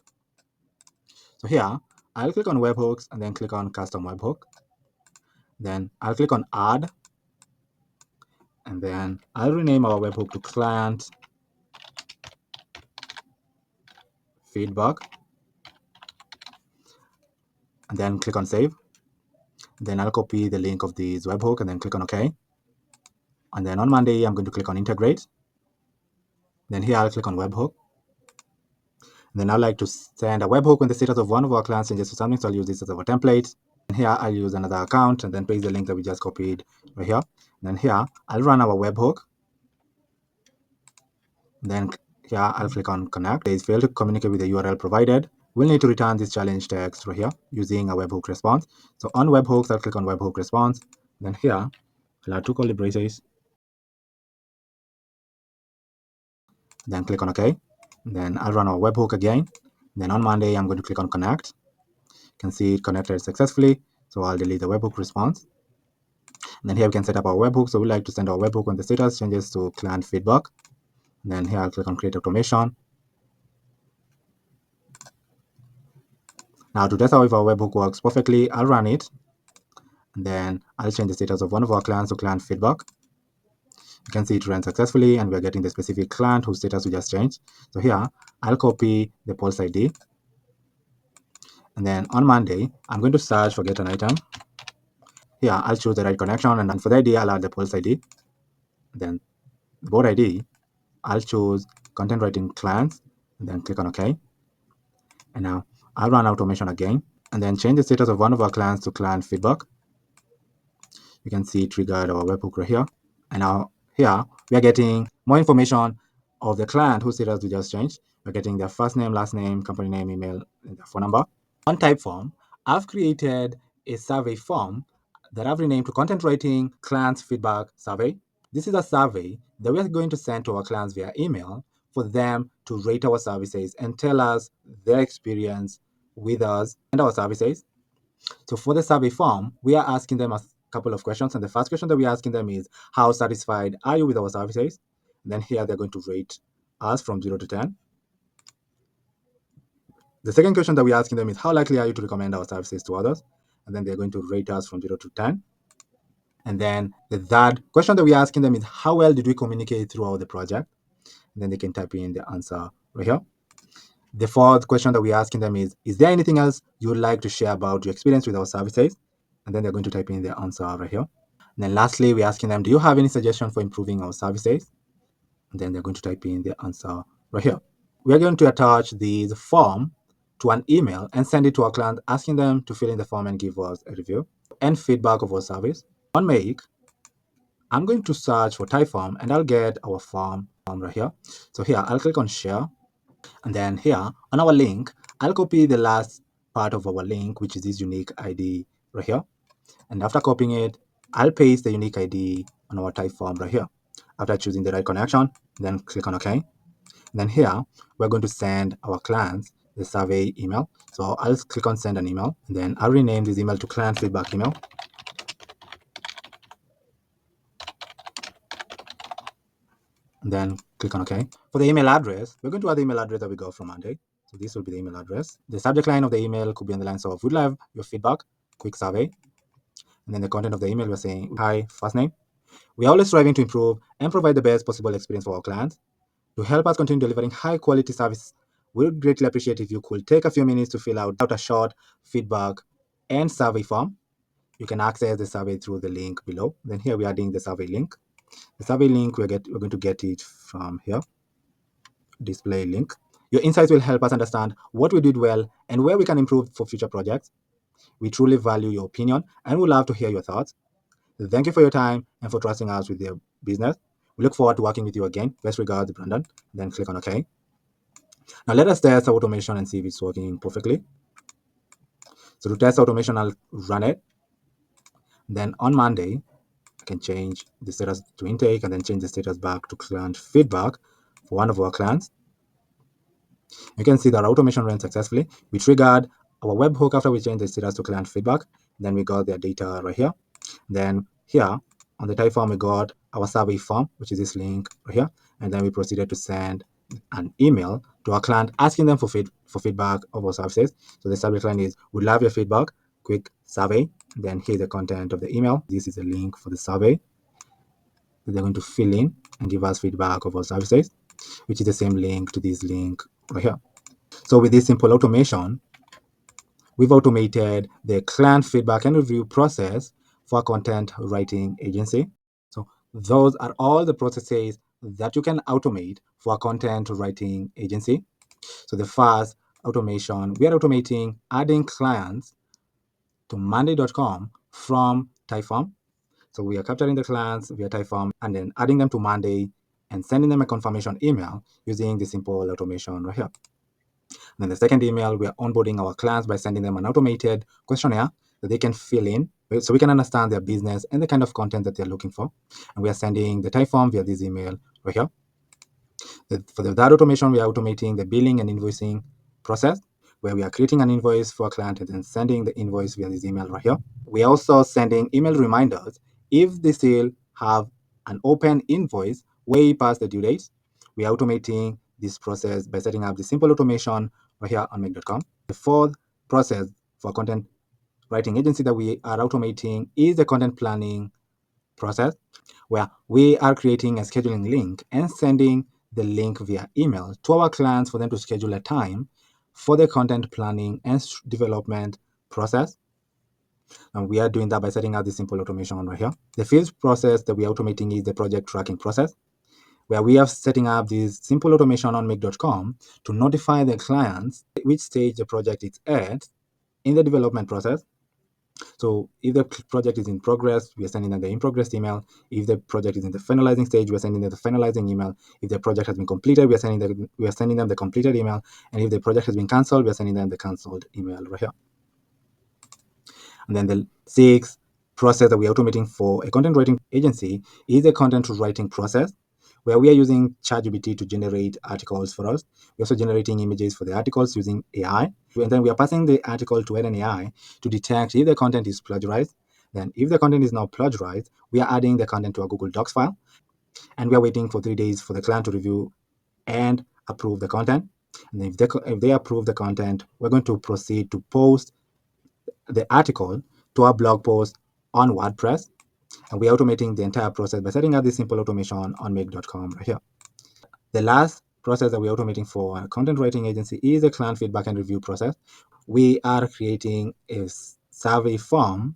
S1: so here I'll click on webhooks and then click on custom webhook. Then I'll click on add, and then I'll rename our webhook to client feedback, and then click on save. Then I'll copy the link of this webhook and then click on OK. And then on Monday, I'm going to click on integrate. Then here I'll click on webhook. Then I'd like to send a webhook when the status of one of our clients changes to something, so I'll use this as our template. And here I'll use another account and then paste the link that we just copied right here. Then here I'll run our webhook. Then here I'll click on connect. It failed to communicate with the URL provided. We'll need to return this challenge text right here using a webhook response. So on webhooks, I'll click on webhook response. Then here I'll add two curly braces. Then click on OK. Then I'll run our webhook again. Then on Monday, I'm going to click on connect. You can see it connected successfully. So I'll delete the webhook response. And then here we can set up our webhook. So we like to send our webhook when the status changes to client feedback. And then here I'll click on create automation. Now to test out if our webhook works perfectly, I'll run it. And then I'll change the status of one of our clients to client feedback. You can see it ran successfully and we're getting the specific client whose status we just changed. So here I'll copy the pulse ID. And then on Monday, I'm going to search for get an item. Here I'll choose the right connection, and then for the ID, I'll add the pulse ID. Then the board ID, I'll choose content writing clients and then click on OK. And now I'll run automation again and then change the status of one of our clients to client feedback. You can see it triggered our webhook right here. And now here we are getting more information of the client whose status we just changed. We're getting their first name, last name, company name, email, and their phone number. On Typeform, I've created a survey form that I've renamed to Content Writing Clients Feedback Survey. This is a survey that we are going to send to our clients via email for them to rate our services and tell us their experience with us and our services. So for the survey form, we are asking them a couple of questions. And the first question that we're asking them is, how satisfied are you with our services? And then here they're going to rate us from 0 to 10. The second question that we're asking them is, how likely are you to recommend our services to others? And then they're going to rate us from 0 to 10. And then the third question that we're asking them is, how well did we communicate throughout the project? And then they can type in the answer right here. The fourth question that we're asking them is there anything else you would like to share about your experience with our services? And then they're going to type in the answer right here. And then lastly, we're asking them, do you have any suggestion for improving our services? And then they're going to type in the answer right here. We're going to attach this form to an email and send it to our client, asking them to fill in the form and give us a review and feedback of our service. On Make, I'm going to search for Typeform and I'll get our form right here. So here, I'll click on share. And then here on our link, I'll copy the last part of our link, which is this unique ID right here. And after copying it, I'll paste the unique ID on our Typeform right here. After choosing the right connection, then click on OK. Then here, we're going to send our clients the survey email. So I'll click on send an email, and then I'll rename this email to client feedback email. And then click on OK. For the email address, we're going to add the email address that we got from Monday. So this will be the email address. The subject line of the email could be on the lines of, would love your feedback, quick survey. And then the content of the email, we're saying, hi, first name. We are always striving to improve and provide the best possible experience for our clients. To help us continue delivering high quality service, we would greatly appreciate if you could take a few minutes to fill out a short feedback and survey form. You can access the survey through the link below. Then here we are adding the survey link. The survey link, we're going to get it from here, display link. Your insights will help us understand what we did well and where we can improve for future projects. We truly value your opinion and would love to hear your thoughts. Thank you for your time and for trusting us with your business. We look forward to working with you again. Best regards, Brandon. Then click on OK. Now let us test automation and see if it's working perfectly. So to test automation, I'll run it. Then on Monday, I can change the status to intake and then change the status back to client feedback for one of our clients. You can see that our automation ran successfully. We triggered our webhook after we changed the status to client feedback. Then we got their data right here. Then here on the type form, we got our survey form, which is this link right here. And then we proceeded to send an email to our client asking them for feedback of our services. So the subject line is, "We love your feedback, quick survey." Then here's the content of the email. This is a link for the survey that they're going to fill in and give us feedback of our services, which is the same link to this link right here. So with this simple automation, we've automated the client feedback and review process for a content writing agency. So those are all the processes that you can automate for a content writing agency. So the first automation, we are automating adding clients to Monday.com from Typeform. So we are capturing the clients via Typeform and then adding them to Monday and sending them a confirmation email using the simple automation right here. And then the second email, we are onboarding our clients by sending them an automated questionnaire that they can fill in so we can understand their business and the kind of content that they're looking for. And we are sending the Typeform via this email right here. For that automation, we are automating the billing and invoicing process, where we are creating an invoice for a client and then sending the invoice via this email right here. We are also sending email reminders if they still have an open invoice way past the due date. We are automating this process by setting up the simple automation right here on make.com. The fourth process for content writing agency that we are automating is the content planning process, where we are creating a scheduling link and sending the link via email to our clients for them to schedule a time for the content planning and development process. And we are doing that by setting up this simple automation right here. The fifth process that we are automating is the project tracking process, where we are setting up this simple automation on make.com to notify the clients which stage the project is at in the development process. So if the project is in progress, we are sending them the in progress email. If the project is in the finalizing stage, we are sending them the finalizing email. If the project has been completed, we are sending them the completed email. And if the project has been cancelled, we are sending them the cancelled email right here. And then the sixth process that we're automating for a content writing agency is the content writing process, where we are using ChatGPT to generate articles for us. We're also generating images for the articles using AI. And then we are passing the article to an AI to detect if the content is plagiarized. Then if the content is not plagiarized, we are adding the content to a Google Docs file. And we are waiting for 3 days for the client to review and approve the content. And if they approve the content, we're going to proceed to post the article to our blog post on WordPress. And we're automating the entire process by setting up this simple automation on make.com right here. The last process that we're automating for a content writing agency is the client feedback and review process. We are creating a survey form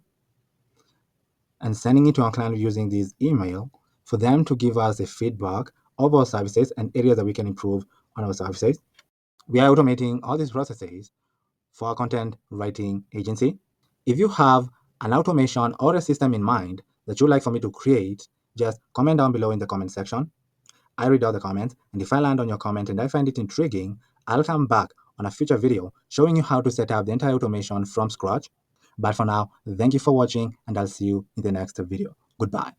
S1: and sending it to our client using this email for them to give us a feedback of our services and areas that we can improve on our services. We are automating all these processes for our content writing agency. If you have an automation or a system in mind that you'd like for me to create, just comment down below in the comment section. I read out the comments, and if I land on your comment and I find it intriguing, I'll come back on a future video showing you how to set up the entire automation from scratch. But for now, thank you for watching, and I'll see you in the next video. Goodbye.